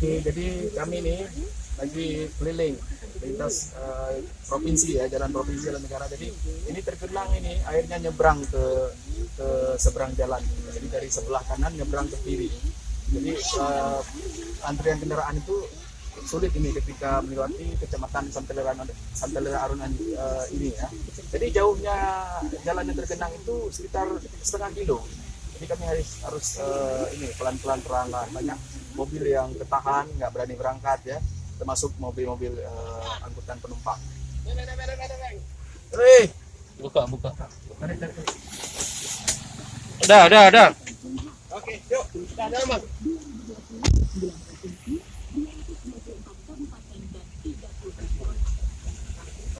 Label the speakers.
Speaker 1: Oke, jadi kami ini lagi keliling lintas provinsi ya, jalan provinsi, jalan negara. Jadi ini tergenang, ini airnya nyebrang ke seberang jalan. Jadi dari sebelah kanan nyebrang ke kiri. Jadi antrian kendaraan itu sulit ini ketika melewati kecamatan Santaleran Arunan ini ya. Jadi jauhnya jalan yang tergenang itu sekitar setengah kilo. Jadi kami harus ini pelan-pelan perlahan. Banyak mobil yang ketahan, nggak berani berangkat ya, termasuk mobil-mobil angkutan penumpang. Hei,
Speaker 2: Buka.
Speaker 1: tarik.
Speaker 2: Udah.
Speaker 1: Oke, yuk, kita jalan, Bang.